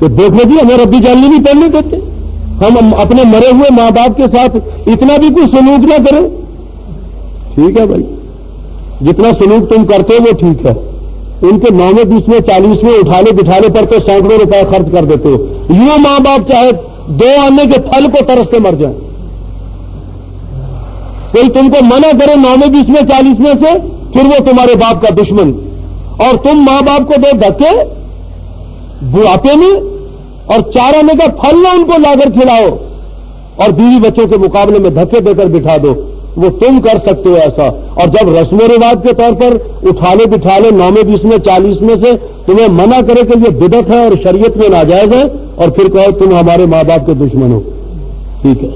کہ دیکھو جی ہمیں ربی جالنی نہیں پڑھنے دیتے، ہم اپنے مرے ہوئے ماں باپ کے ساتھ اتنا بھی کوئی سلوک نہ کریں. ٹھیک ہے بھائی، جتنا سلوک تم کرتے ہو وہ ٹھیک ہے، ان کے 9ویں 20ویں 40ویں اٹھانے بٹھانے پر تو سینکڑوں روپے خرچ کر دیتے ہو. یوں ماں باپ چاہے 2 آنے کے پھل کو ترستے مر جائیں. کوئی تم کو منع کرے 9ویں 20ویں 40ویں سے، پھر وہ تمہارے باپ کا دشمن، اور تم ماں باپ کو دو دھکے بڑھاپے میں، اور 4 آنے کا پھل نہ ان کو لا کر کھلاؤ، اور بیوی بچوں کے مقابلے میں دھکے دے کر بٹھا دو. وہ تم کر سکتے ہو ایسا. اور جب رسم و رواج کے طور پر اٹھالے بٹھالے 9ویں 20ویں 40ویں سے تمہیں منع کرے کہ یہ بدعت ہے اور شریعت میں ناجائز ہے، اور پھر کہو تم ہمارے ماں باپ کے دشمن ہو، ٹھیک ہے.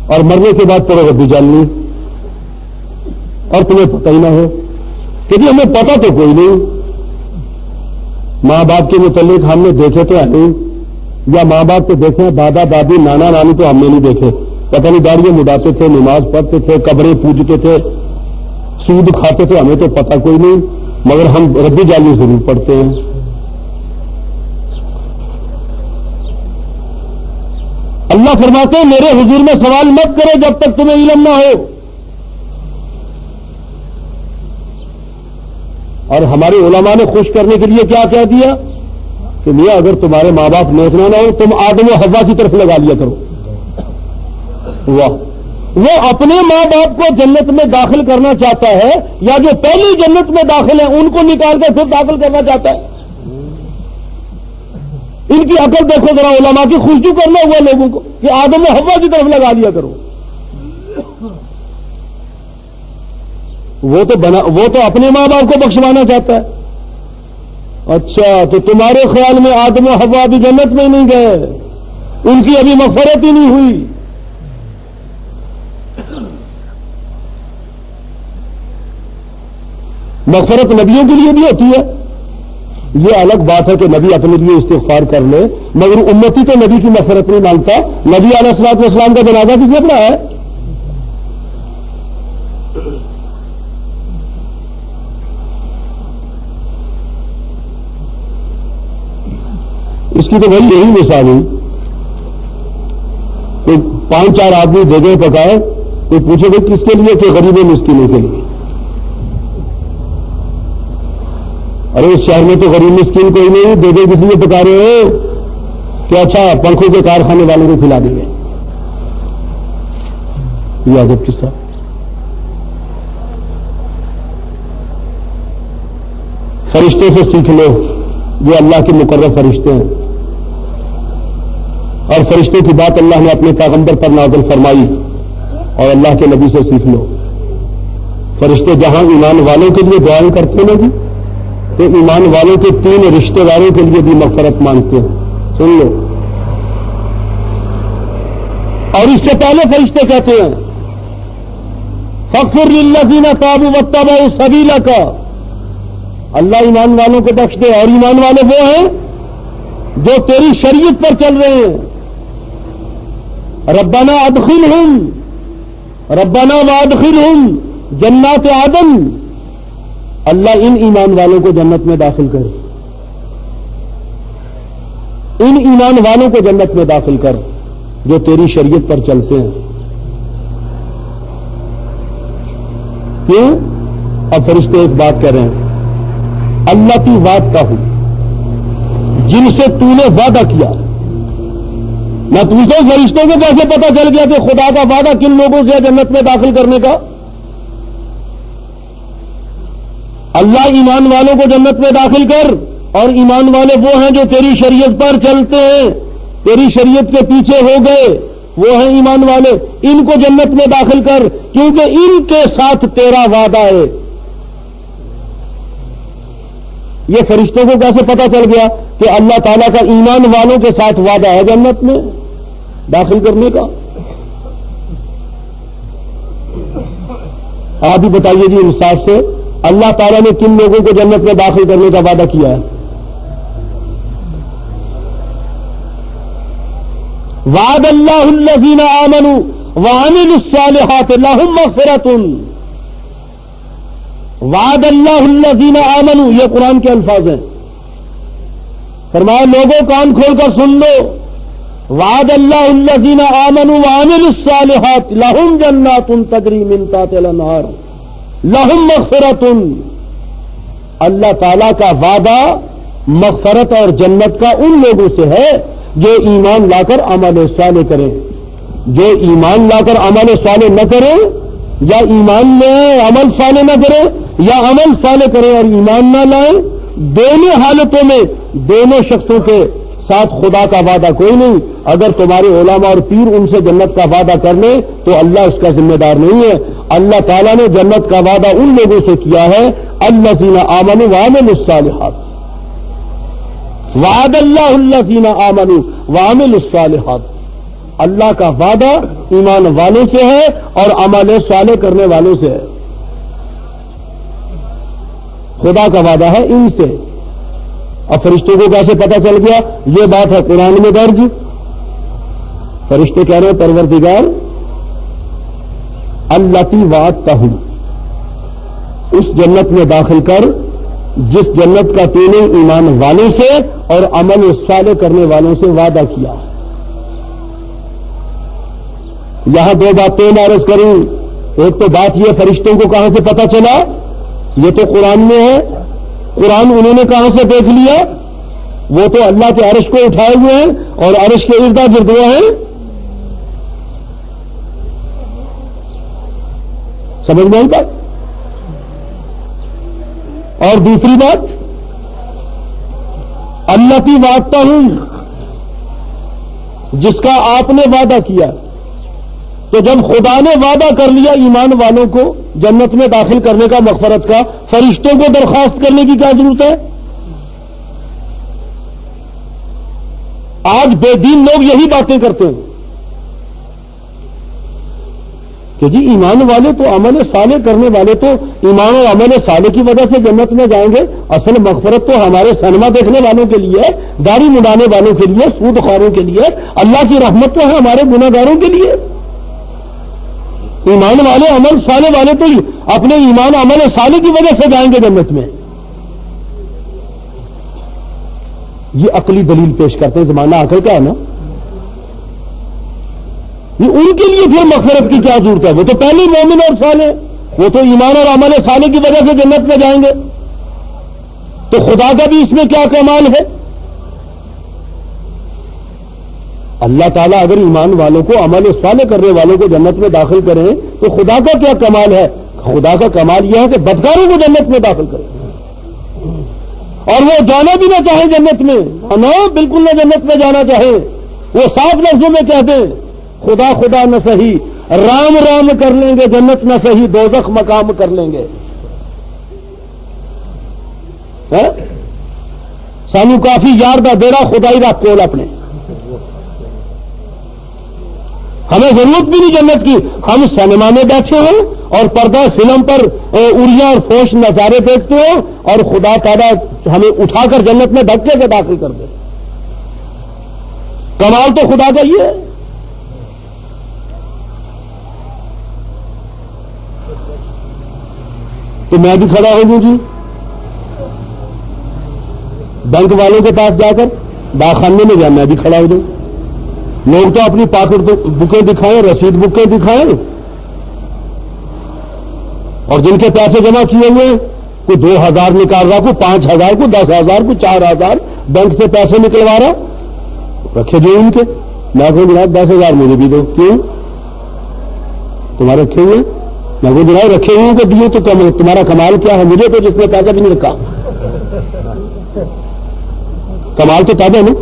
اور مرنے کے بعد پڑھو ربی جالنی، اور تمہیں پتہ ہی نہ ہو کہ جی ہمیں پتہ تو کوئی نہیں، ماں باپ کے متعلق ہم نے دیکھے تو ہے نہیں، یا ماں باپ کو دیکھے دادا دادی نانا نانی تو ہم نے نہیں دیکھے، پتہ نہیں داڑیاں مڈاتے تھے، نماز پڑھتے تھے، قبریں پوجتے تھے، سود کھاتے تھے، ہمیں تو پتہ کوئی نہیں، مگر ہم ربی جالنی ضرور پڑھتے ہیں. اللہ فرماتے ہیں میرے حضور میں سوال مت کرو جب تک تمہیں علم نہ ہو. اور ہمارے علماء نے خوش کرنے کے لیے کیا کہہ دیا کہ میاں اگر تمہارے ماں باپ نیک نہ ہو تم آدم و حوا کی طرف لگا لیا کرو. واہ، وہ اپنے ماں باپ کو جنت میں داخل کرنا چاہتا ہے، یا جو پہلی جنت میں داخل ہیں ان کو نکال کر پھر داخل کرنا چاہتا ہے. ان کی عقل دیکھو ذرا، علماء کی خوشبو کرنا ہوا لوگوں کو کہ آدم و حوا کی طرف لگا لیا کرو. وہ تو اپنے ماں باپ کو بخشوانا چاہتا ہے. اچھا، تو تمہارے خیال میں آدم و حوا بھی جنت میں نہیں گئے، ان کی ابھی مغفرت ہی نہیں ہوئی. مغفرت نبیوں کے لیے بھی ہوتی ہے. یہ الگ بات ہے کہ نبی اپنے لیے استغفار کر لے، مگر امتی تو نبی کی مغفرت نہیں مانگتا. نبی علیہ الصلوۃ والسلام کا جنازہ کس نے پڑھا ہے؟ اس کی تو بھائی یہی مثال ہوئی، کوئی 5-4 آدمی جگہ پکائے، کوئی پوچھے گا کس کے لیے کہ غریب مسکینوں کے لیے. ارے اس شہر میں تو غریب مسکین کوئی نہیں، جگہ کس لیے پکا رہے ہو کہ اچھا پنکھوں کے کارخانے والوں کو کھلا دیں گے. یہ عجب قصہ. فرشتے سے سیکھ لو، یہ اللہ کے مقرر فرشتے ہیں، اور فرشتے کی بات اللہ نے اپنے پیغمبر پر نازل فرمائی، اور اللہ کے نبی سے سیکھ لو. فرشتے جہاں ایمان والوں کے لیے دعائیں کرتے ہیں نا جی، تو ایمان والوں کے 3 رشتے داروں کے لیے بھی مغفرت مانگتے ہیں. سن لو. اور اس سے پہلے فرشتے کہتے ہیں فاغفر للذین تابوا واتبعوا سبیلک، اللہ ایمان والوں کو بخش دے، اور ایمان والے وہ ہیں جو تیری شریعت پر چل رہے ہیں. ربنا ادخلہم، ربنا وادخلہم جنات عدن، اللہ ان ایمان والوں کو جنت میں داخل کر، ان ایمان والوں کو جنت میں داخل کر جو تیری شریعت پر چلتے ہیں. کیوں؟ اب فرشتے ایک بات کہہ رہے ہیں، اللہ کی وعد کا ہوں جن سے تو نے وعدہ کیا. میں پوچھتا ہوں فرشتوں کو کیسے پتا چل گیا کہ خدا کا وعدہ کن لوگوں سے جنت میں داخل کرنے کا؟ اللہ ایمان والوں کو جنت میں داخل کر، اور ایمان والے وہ ہیں جو تیری شریعت پر چلتے ہیں، تیری شریعت کے پیچھے ہو گئے، وہ ہیں ایمان والے، ان کو جنت میں داخل کر کیونکہ ان کے ساتھ تیرا وعدہ ہے. یہ فرشتوں کو کیسے پتا چل گیا کہ اللہ تعالیٰ کا ایمان والوں کے ساتھ وعدہ ہے جنت میں داخل کرنے کا؟ آپ بھی بتائیے جی انصاف سے، اللہ تعالیٰ نے کن لوگوں کو جنت میں داخل کرنے کا وعدہ کیا ہے؟ وعد اللہ الذین آمنوا وعملوا الصالحات لہم مغفرۃ. وعد اللہ الذین آمنوا، یہ قرآن کے الفاظ ہیں. فرمایا لوگوں کان کھول کر سن لو، وعد اللہ الذین آمنوا وعملوا الصالحات لہم جنات تجری من تحتہا الانہار لہم مغفرۃ، اللہ تعالیٰ کا وعدہ مغفرت اور جنت کا ان لوگوں سے ہے جو ایمان لا کر عمل صالح کریں۔ جو ایمان لا کر عمل صالح نہ کرے، یا ایمان لے عمل صالح نہ کرے، یا عمل صالح کرے اور ایمان نہ لائیں، دونوں حالتوں میں دونوں شخصوں کے ساتھ خدا کا وعدہ کوئی نہیں۔ اگر تمہارے علماء اور پیر ان سے جنت کا وعدہ کر لیں تو اللہ اس کا ذمہ دار نہیں ہے۔ اللہ تعالیٰ نے جنت کا وعدہ ان لوگوں سے کیا ہے الذین آمنوا وعملوا الصالحات، وعد اللہ الذین آمنوا وعملوا الصالحات، اللہ کا وعدہ ایمان والوں سے ہے اور عمل صالح کرنے والوں سے ہے۔ خدا کا وعدہ ہے ان سے۔ اب فرشتوں کو کیسے پتہ چل گیا؟ یہ بات ہے قرآن میں درج۔ فرشتے کہہ رہے ہیں پروردگار اللاتی وعدتہم، اس جنت میں داخل کر جس جنت کا تو نے ایمان والوں سے اور عمل صالح کرنے والوں سے وعدہ کیا۔ یہاں دو باتیں میں عرض کروں۔ ایک تو بات یہ فرشتوں کو کہاں سے پتہ چلا، یہ تو قرآن میں ہے۔ قرآن انہوں نے کہاں سے دیکھ لیا؟ وہ تو اللہ کے عرش کو اٹھائے ہوئے ہیں اور عرش کے ارد گرد ہوئے ہیں۔ سمجھ میں آئی بات؟ اور دوسری بات اللہ کی وعدتا ہوں، جس کا آپ نے وعدہ کیا، تو جب خدا نے وعدہ کر لیا ایمان والوں کو جنت میں داخل کرنے کا، مغفرت کا، فرشتوں کو درخواست کرنے کی کیا ضرورت ہے؟ آج بے دین لوگ یہی باتیں کرتے ہیں کہ جی ایمان والے تو عمل صالح کرنے والے تو ایمان اور عمل صالح کی وجہ سے جنت میں جائیں گے۔ اصل مغفرت تو ہمارے سینما دیکھنے والوں کے لیے، داڑھی مڈانے والوں کے لیے، سود خوروں کے لیے، اللہ کی رحمت تو ہے ہمارے گناہ گاروں کے لیے۔ ایمان والے عمل صالح والے تو اپنے ایمان عمل صالح کی وجہ سے جائیں گے جنت میں۔ یہ عقلی دلیل پیش کرتے ہیں، زمانہ عقل کا ہے نا، یہ ان کے لیے پھر مغفرت کی کیا ضرورت ہے؟ وہ تو پہلے مومن اور صالح، وہ تو ایمان اور عمل صالح کی وجہ سے جنت میں جائیں گے، تو خدا کا بھی اس میں کیا کمال ہے؟ اللہ تعالیٰ اگر ایمان والوں کو عمل صالح کرنے والوں کو جنت میں داخل کریں تو خدا کا کیا کمال ہے؟ خدا کا کمال یہ ہے کہ بدکاروں کو جنت میں داخل کریں، اور وہ جانا بھی نہ چاہیں جنت میں، نہ بالکل نہ جنت میں جانا چاہیں، وہ صاف لفظوں میں کہہ دیں خدا خدا نہ صحیح، رام رام کر لیں گے، جنت نہ صحیح دوزخ مقام کر لیں گے۔ سانو کافی یار دا بیڑا خدائی رکھ کول اپنے، ہمیں ضرورت بھی نہیں جنت کی، ہم سینما میں بیٹھے ہوں اور پردہ فلم پر اڑیاں اور فوش نظارے دیکھتے ہو اور خدا تعالیٰ ہمیں اٹھا کر جنت میں دھکے سے داخل کر دے۔ کمال تو خدا کا یہ ہے۔ تو میں بھی کھڑا ہو جوں جی بینک والوں کے پاس جا کر، ڈاکخانے میں جا، میں بھی کھڑا ہو جاؤں۔ لوگ تو اپنی پاکٹ بکیں دکھائیں، رسید بکیں دکھائیں، اور جن کے پیسے جمع کیے ہوئے کوئی 2000 نکال رہا، کوئی 5000، کوئی 10,000، کوئی 4000 بینک سے پیسے نکلوا رہا، رکھے جو ان کے، میں کہوں جناب 10,000 مجھے بھی دو۔ کیوں تمہارے رکھے ہوئے؟ میں کہوں جناب رکھے ہوئے کہ دیے تو تمہارا کمال کیا ہے؟ مجھے تو جس نے پیسہ بھی نہیں رکھا، کمال تو تب ہے نا۔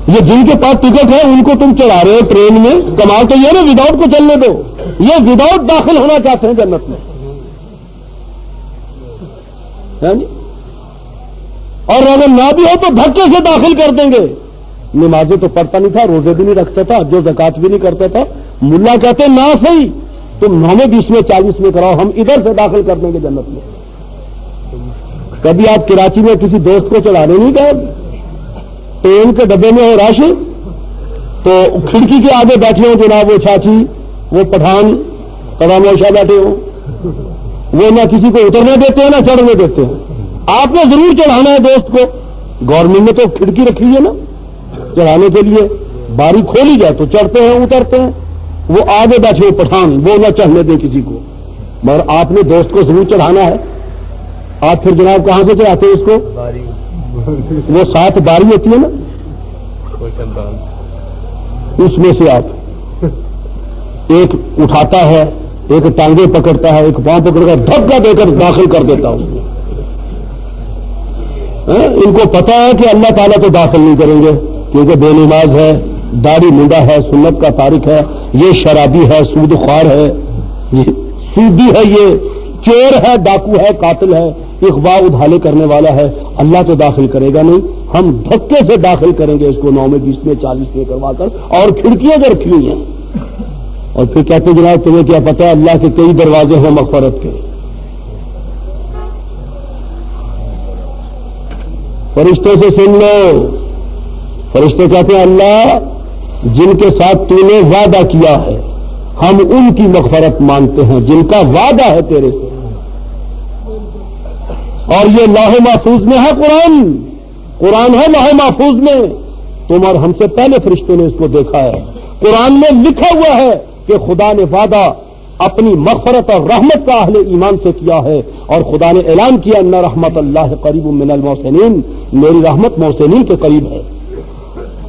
یہ جن کے پاس ٹکٹ ہے ان کو تم چلا رہے ہو ٹرین میں، کمال تو یہ نا وداؤٹ کو چلنے دو، یہ وداؤٹ داخل ہونا چاہتے ہیں جنت میں، اور اگر نہ بھی ہو تو دھکے سے داخل کر دیں گے۔ نمازیں تو پڑھتا نہیں تھا، روزے بھی نہیں رکھتا تھا، جو زکات بھی نہیں کرتا تھا، ملا کہتے نہ صحیح تم 9 میں 20 میں 40 میں کراؤ، ہم ادھر سے داخل کر دیں گے جنت میں۔ کبھی آپ کراچی میں کسی دوست کو چلانے نہیں گئے؟ ٹرین کے ڈبے میں ہو رش تو کھڑکی کے آگے بیٹھے ہوں جناب وہ چاچی، وہ پٹھان قدام موشا بیٹھے ہوں، وہ نہ کسی کو اترنے دیتے ہیں نہ چڑھنے دیتے ہیں. آپ نے ضرور چڑھانا ہے دوست کو. گورنمنٹ نے تو کھڑکی رکھی ہے نا چڑھانے کے لیے, باری کھولی جائے تو چڑھتے ہیں اترتے ہیں. وہ آگے بیٹھے ہوئے پٹھان وہ نہ چڑھنے دیں کسی کو, مگر آپ نے دوست کو ضرور چڑھانا ہے. آپ پھر جناب کہاں سے چڑھاتے ہیں اس کو؟ وہ ساتھ باری ہوتی ہے نا اس میں سے آپ ایک اٹھاتا ہے, ایک ٹانگیں پکڑتا ہے, ایک پاؤں پکڑ کر دھکا دے کر داخل کر دیتا اس میں. ان کو پتا ہے کہ اللہ تعالیٰ تو داخل نہیں کریں گے کیونکہ بے نماز ہے, داڑھی منڈا ہے, سنت کا تارک ہے, یہ شرابی ہے, سود خوار ہے, یہ سودی ہے, یہ چور ہے, ڈاکو ہے, قاتل ہے, اغوا ادھالے کرنے والا ہے. اللہ تو داخل کرے گا نہیں, ہم دھکے سے داخل کریں گے اس کو 9 میں 20 میں 40 میں کروا کر, اور کھڑکیاں جو رکھی ہوئی ہیں. اور پھر کہتے جناب تمہیں کیا پتا ہے اللہ کے کئی دروازے ہیں مغفرت کے. فرشتوں سے سن لو, فرشتے کہتے ہیں اللہ جن کے ساتھ تو نے وعدہ کیا ہے ہم ان کی مغفرت مانگتے ہیں جن کا وعدہ ہے تیرے سے. اور یہ لوح محفوظ میں ہے, قرآن ہے لوح محفوظ میں. تم اور ہم سے پہلے فرشتوں نے اس کو دیکھا ہے. قرآن میں لکھا ہوا ہے کہ خدا نے وعدہ اپنی مغفرت اور رحمت کا اہل ایمان سے کیا ہے, اور خدا نے اعلان کیا ان رحمت اللہ قریب من المحسنین, میری رحمت محسنین کے قریب ہے.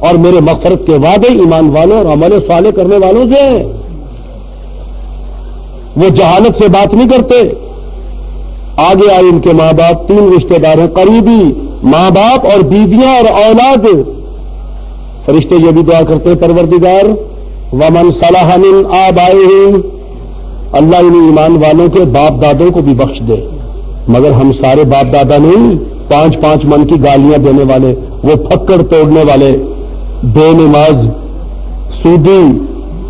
اور میرے مغفرت کے وعدے ایمان والوں اور عمل صالح کرنے والوں سے ہیں. وہ جہالت سے بات نہیں کرتے. آگے آئے ان کے ماں باپ, 3 رشتے دار ہیں قریبی, ماں باپ اور بیویاں اور اولاد. فرشتے یہ بھی دعا کرتے پروردگار ومن صلح من آبائہم, اللہ ان ایمان والوں کے باپ دادوں کو بھی بخش دے. مگر ہم سارے باپ دادا نہیں, 5 من کی گالیاں دینے والے, وہ پھکڑ توڑنے والے, بے نماز, سودی,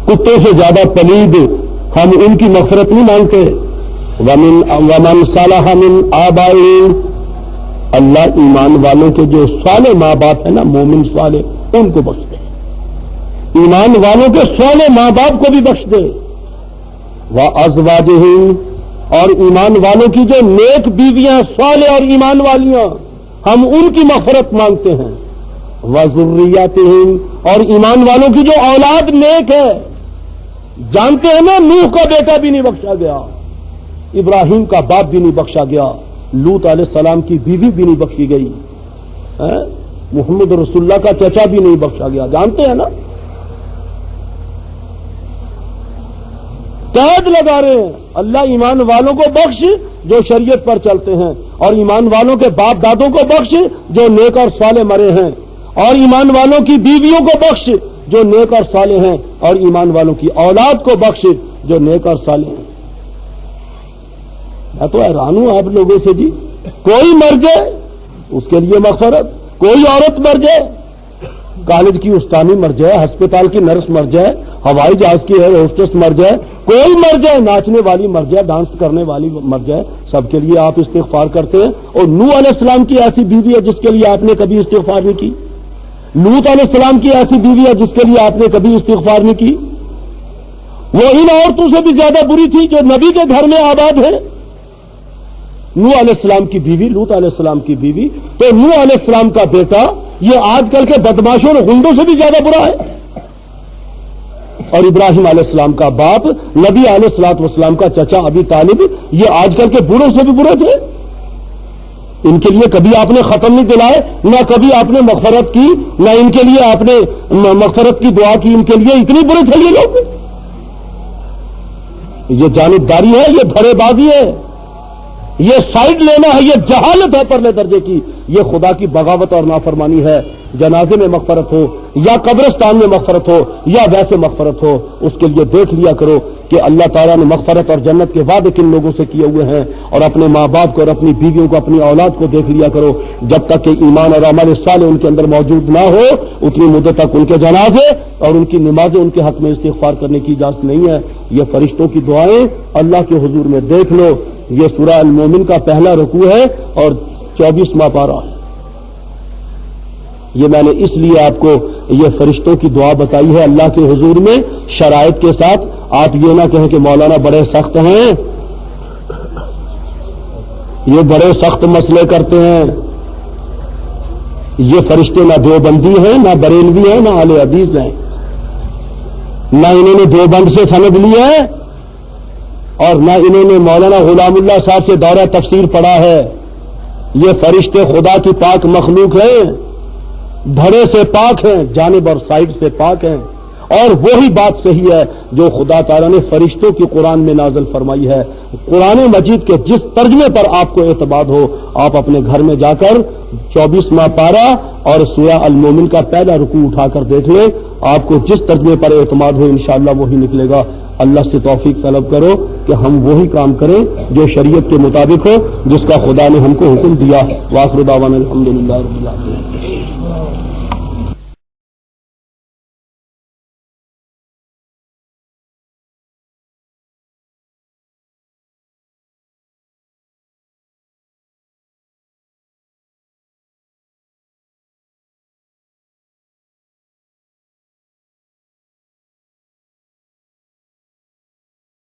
کتوں سے زیادہ پلید, ہم ان کی مغفرت نہیں مانگتے. ومن صلح من آبائہم, اللہ ایمان والوں کے جو صالح ماں باپ ہیں نا, مومن صالح, ان کو بخش دے. ایمان والوں کے صالح ماں باپ کو بھی بخش دے. وازواجہم, اور ایمان والوں کی جو نیک بیویاں صالح اور ایمان والیاں, ہم ان کی مغفرت مانگتے ہیں. وذریاتہم, اور ایمان والوں کی جو اولاد نیک ہے. جانتے ہیں نا نوح کا بیٹا بھی نہیں بخشا گیا, ابراہیم کا باپ بھی نہیں بخشا گیا, لوط علیہ السلام کی بیوی بھی نہیں بخشی گئی, محمد رسول اللہ کا چچا بھی نہیں بخشا گیا. جانتے ہیں نا, قید لگا رہے ہیں اللہ ایمان والوں کو بخش جو شریعت پر چلتے ہیں, اور ایمان والوں کے باپ دادوں کو بخش جو نیک اور صالح مرے ہیں, اور ایمان والوں کی بیویوں کو بخش جو نیک اور صالح ہیں, اور ایمان والوں کی اولاد کو بخش جو نیک اور صالح ہیں. میں تو حیران ہوں آپ لوگوں سے جی. کوئی مر جائے اس کے لیے مغفرت, کوئی عورت مر جائے, کالج کی استانی مر جائے, ہسپتال کی نرس مر جائے, ہوائی جہاز کی ایئر ہوسٹس مر جائے, کوئی مر جائے, ناچنے والی مر جائے, ڈانس کرنے والی مر جائے, سب کے لیے آپ استغفار کرتے ہیں. اور نوح علیہ السلام کی ایسی بیوی ہے جس کے لیے آپ نے کبھی استغفار نہیں کی. لوط علیہ السلام کی ایسی بیوی ہے جس کے لیے آپ نے کبھی استغفار نہیں کی. وہ ان عورتوں سے بھی زیادہ بری تھی جو نبی کے گھر میں آباد ہے. نوح علیہ السلام کی بیوی, لوط علیہ السلام کی بیوی, تو نوح علیہ السلام کا بیٹا یہ آج کل کے بدماشوں اور غنڈوں سے بھی زیادہ برا ہے. اور ابراہیم علیہ السلام کا باپ, نبی علیہ الصلوۃ والسلام کا چچا ابی طالب, یہ آج کل کے بوڑھوں سے بھی برے تھے. ان کے لیے کبھی آپ نے ختم نہیں دلائے, نہ کبھی آپ نے مغفرت کی, نہ ان کے لیے آپ نے مغفرت کی دعا کی. ان کے لیے اتنے برے تھے یہ لوگ. یہ جانبداری ہے, یہ بھرے بازی ہے, یہ سائڈ لینا ہے, یہ جہالت ہے پرلے درجے کی. یہ خدا کی بغاوت اور نافرمانی ہے. جنازے میں مغفرت ہو یا قبرستان میں مغفرت ہو یا ویسے مغفرت ہو, اس کے لیے دیکھ لیا کرو کہ اللہ تعالیٰ نے مغفرت اور جنت کے وعدے کن لوگوں سے کیے ہوئے ہیں. اور اپنے ماں باپ کو اور اپنی بیویوں کو, اپنی اولاد کو دیکھ لیا کرو. جب تک کہ ایمان اور عمل صالح ان کے اندر موجود نہ ہو اتنی مدت تک ان کے جنازے اور ان کی نمازیں ان کے حق میں استغفار کرنے کی اجازت نہیں ہے. یہ فرشتوں کی دعائیں اللہ کے حضور میں دیکھ لو. یہ سورہ المومن کا پہلا رکوع ہے اور 24واں پارہ ہے. یہ میں نے اس لیے آپ کو یہ فرشتوں کی دعا بتائی ہے اللہ کے حضور میں شرائط کے ساتھ. آپ یہ نہ کہیں کہ مولانا بڑے سخت ہیں, یہ بڑے سخت مسئلے کرتے ہیں. یہ فرشتے نہ دیوبندی ہیں، نہ بریلوی ہیں، نہ اہل حدیث ہیں، نہ انہوں نے دیوبند سے سند لی ہے اور نہ انہوں نے مولانا غلام اللہ صاحب سے دورہ تفسیر پڑھا ہے. یہ فرشتے خدا کی پاک مخلوق ہیں، دھڑے سے پاک ہیں، جانب اور سائڈ سے پاک ہیں. اور وہی بات صحیح ہے جو خدا تعالیٰ نے فرشتوں کی قرآن میں نازل فرمائی ہے. قرآن مجید کے جس ترجمے پر آپ کو اعتماد ہو، آپ اپنے گھر میں جا کر 24واں پارہ اور سورہ المومن کا پہلا رکوع اٹھا کر دیکھ لیں. آپ کو جس ترجمے پر اعتماد ہو انشاءاللہ وہی نکلے گا. اللہ سے توفیق طلب کرو کہ ہم وہی کام کریں جو شریعت کے مطابق ہو، جس کا خدا نے ہم کو حکم دیا. وآخر دعوانا الحمدللہ رب العالمین.